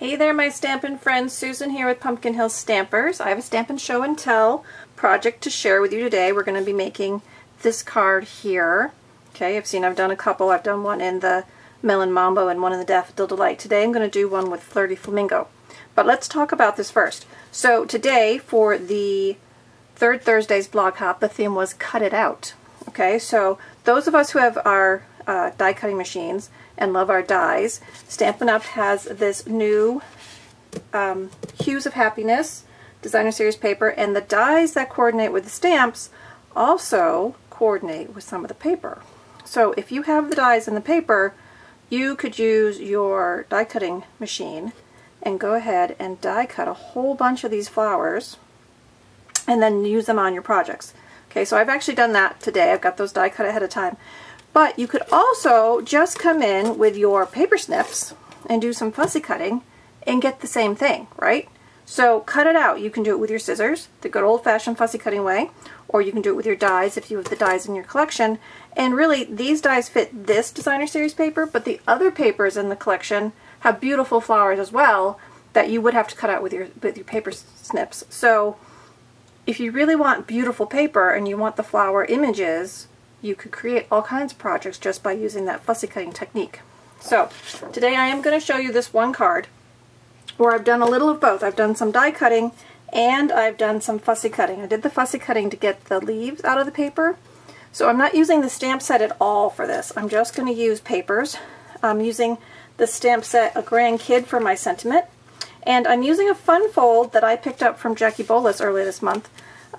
Hey there, my Stampin' friends. Susan here with Pumpkin Hill Stampers. I have a Stampin' Show and Tell project to share with you today. We're going to be making this card here. Okay, I've done a couple. I've done one in the Melon Mambo and one in the Daffodil Delight. Today I'm going to do one with Flirty Flamingo. But let's talk about this first. So today, for the third Thursday's blog hop, the theme was Cut It Out. Okay, so those of us who have our die cutting machines and love our dies, Stampin' Up! Has this new Hues of Happiness Designer Series paper, and the dies that coordinate with the stamps also coordinate with some of the paper. So if you have the dies in the paper, you could use your die cutting machine and go ahead and die cut a whole bunch of these flowers and then use them on your projects. Okay, so I've actually done that today. I've got those die cut ahead of time. But you could also just come in with your paper snips and do some fussy cutting and get the same thing, right? So cut it out. You can do it with your scissors, the good old-fashioned fussy cutting way, or you can do it with your dies if you have the dies in your collection. And really, these dies fit this Designer Series paper, but the other papers in the collection have beautiful flowers as well that you would have to cut out with your paper snips. So if you really want beautiful paper and you want the flower images, you could create all kinds of projects just by using that fussy cutting technique. So today I am going to show you this one card where I've done a little of both. I've done some die cutting and I've done some fussy cutting. I did the fussy cutting to get the leaves out of the paper. So I'm not using the stamp set at all for this. I'm just going to use papers. I'm using the stamp set A Grand Kid for my sentiment. And I'm using a fun fold that I picked up from Jackie Bolas earlier this month.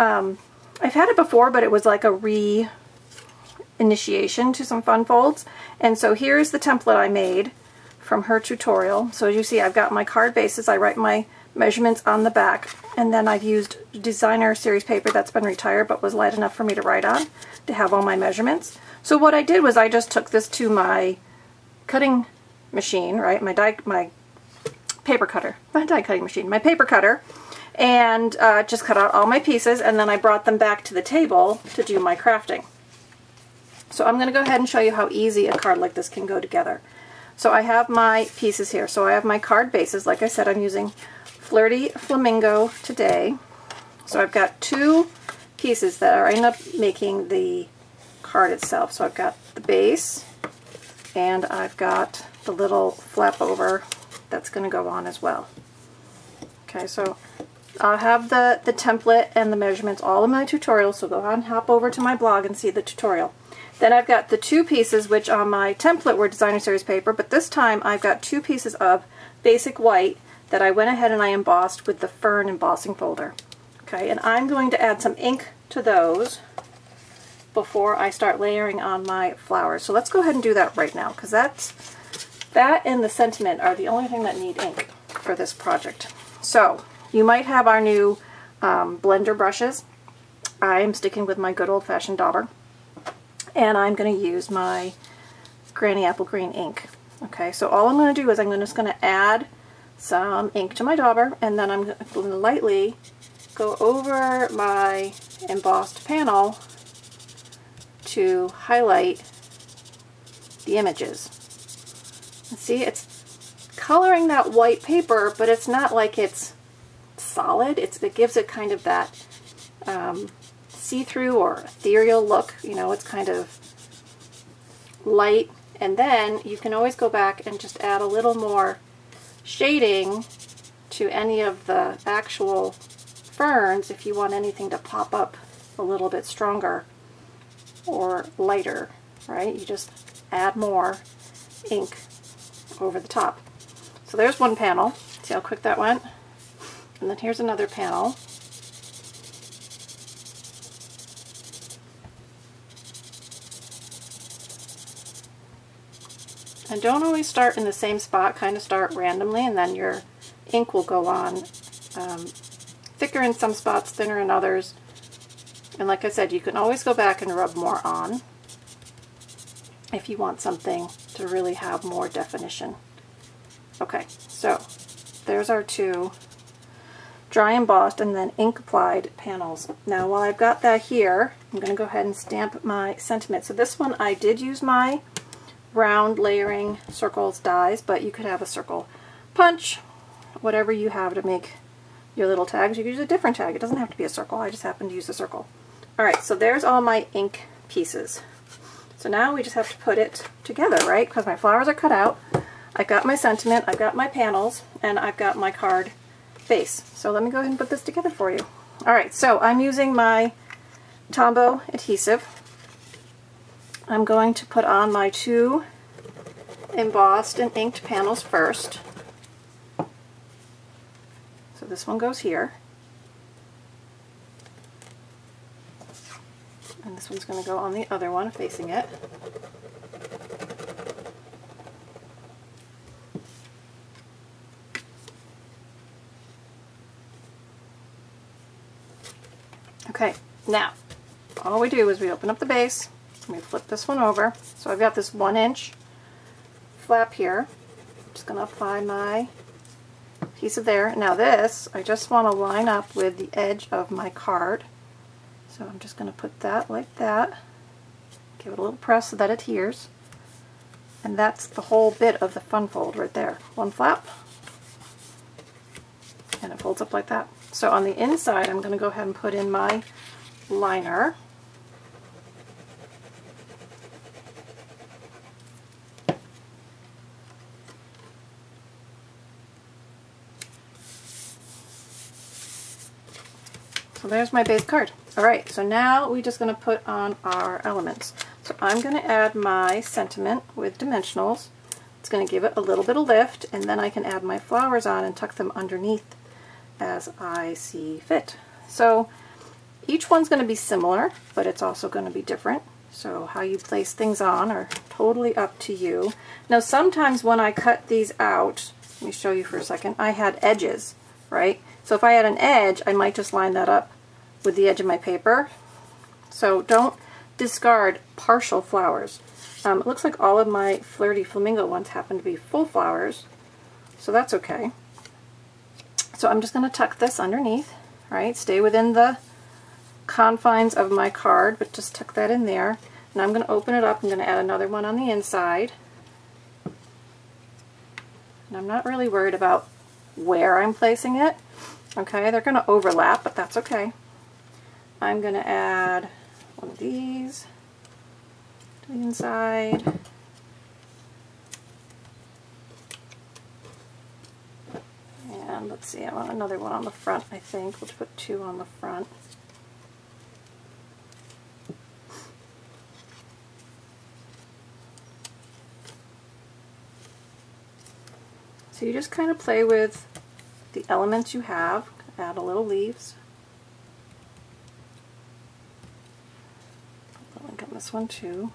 I've had it before, but it was like a initiation to some fun folds. And so here's the template I made from her tutorial. So as you see, I've got my card bases. I write my measurements on the back, and then I've used Designer Series paper that's been retired but was light enough for me to write on to have all my measurements. So what I did was I just took this to my cutting machine, right? My paper cutter, my die cutting machine, my paper cutter, and just cut out all my pieces, and then I brought them back to the table to do my crafting. So I'm going to go ahead and show you how easy a card like this can go together. So I have my pieces here. So I have my card bases. Like I said, I'm using Flirty Flamingo today. So I've got two pieces that are end up making the card itself. So I've got the base and I've got the little flap over that's going to go on as well. Okay, so I'll have the template and the measurements all in my tutorial, so go ahead and hop over to my blog and see the tutorial. Then I've got the two pieces which on my template were Designer Series paper, but this time I've got two pieces of basic white that I went ahead and I embossed with the Fern embossing folder. Okay, and I'm going to add some ink to those before I start layering on my flowers. So let's go ahead and do that right now, because that and the sentiment are the only thing that need ink for this project. So you might have our new blender brushes. I'm sticking with my good old-fashioned dauber, and I'm going to use my Granny Apple Green ink. Okay, so all I'm going to do is I'm just going to add some ink to my dauber, and then I'm going to lightly go over my embossed panel to highlight the images. And see, it's coloring that white paper, but it's not like it's solid. It gives it kind of that see-through or ethereal look. You know, it's kind of light, and then you can always go back and just add a little more shading to any of the actual ferns if you want anything to pop up a little bit stronger or lighter, right? You just add more ink over the top. So there's one panel. See how quick that went? And then here's another panel. And don't always start in the same spot, kind of start randomly, and then your ink will go on thicker in some spots, thinner in others. And like I said, you can always go back and rub more on if you want something to really have more definition. Okay, so there's our two dry embossed and then ink applied panels. Now while I've got that here, I'm going to go ahead and stamp my sentiment. So this one I did use my round layering circles dies, but you could have a circle punch whatever you have to make your little tags. You can use a different tag. It doesn't have to be a circle. I just happen to use a circle. Alright, so there's all my ink pieces. So now we just have to put it together, right? Because my flowers are cut out. I've got my sentiment, I've got my panels, and I've got my card base. So let me go ahead and put this together for you. Alright, so I'm using my Tombow adhesive. I'm going to put on my 2 embossed and inked panels first. So this one goes here. And this one's going to go on the other one facing it. Okay, now all we do is we open up the base, and we flip this one over. So I've got this 1-inch flap here. I'm just going to apply my adhesive there. Now this, I just want to line up with the edge of my card. So I'm just going to put that like that, give it a little press so that it adheres, and that's the whole bit of the fun fold right there. One flap, and it folds up like that. So on the inside I'm going to go ahead and put in my liner. So there's my base card. Alright, so now we're just going to put on our elements. So I'm going to add my sentiment with dimensionals. It's going to give it a little bit of lift, and then I can add my flowers on and tuck them underneath as I see fit. So each one's going to be similar, but it's also going to be different. So how you place things on are totally up to you. Now sometimes when I cut these out, let me show you for a second, I had edges, right? So if I had an edge, I might just line that up with the edge of my paper. So don't discard partial flowers. It looks like all of my Flirty Flamingo ones happen to be full flowers, so that's okay. So I'm just going to tuck this underneath, right? Stay within the confines of my card, but just tuck that in there. And I'm going to open it up. I'm going to add another one on the inside. And I'm not really worried about where I'm placing it. Okay, they're going to overlap, but that's okay. I'm going to add one of these to the inside. And let's see, I want another one on the front, I think. Let's put 2 on the front. So you just kind of play with the elements you have. Add a little leaves. Put the link on this one too.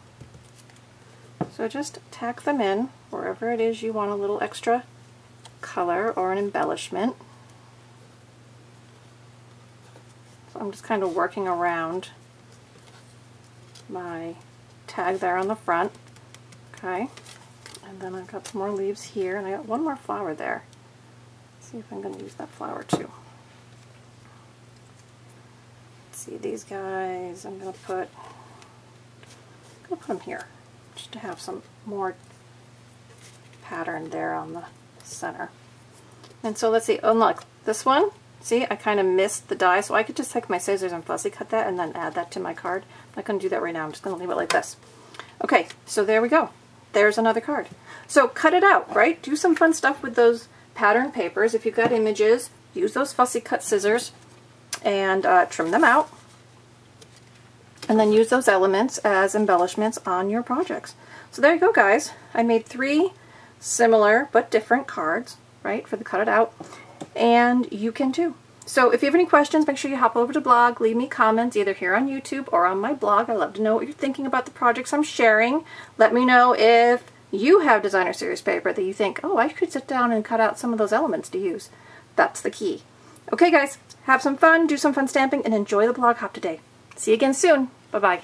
So just tack them in wherever it is you want a little extra color or an embellishment. So I'm just kind of working around my tag there on the front. Okay, and then I've got some more leaves here, and I got one more flower there. Let's see if I'm going to use that flower too. Let's see, these guys I'm going to put them here just to have some more pattern there on the center. And so let's see, oh look, this one, see, I kind of missed the die, so I could just take my scissors and fussy cut that and then add that to my card. I'm not going to do that right now, I'm just going to leave it like this. Okay, so there we go. There's another card. So cut it out, right? Do some fun stuff with those pattern papers. If you've got images, use those fussy cut scissors and trim them out. And then use those elements as embellishments on your projects. So there you go, guys. I made 3 similar but different cards, right, for the cut it out, and you can too. So if you have any questions, make sure you hop over to blog, leave me comments either here on YouTube or on my blog. I love to know what you're thinking about the projects I'm sharing. Let me know if you have designer series paper that you think, oh, I could sit down and cut out some of those elements to use. That's the key. Okay guys, have some fun, do some fun stamping, and enjoy the blog hop today. See you again soon. Bye-bye.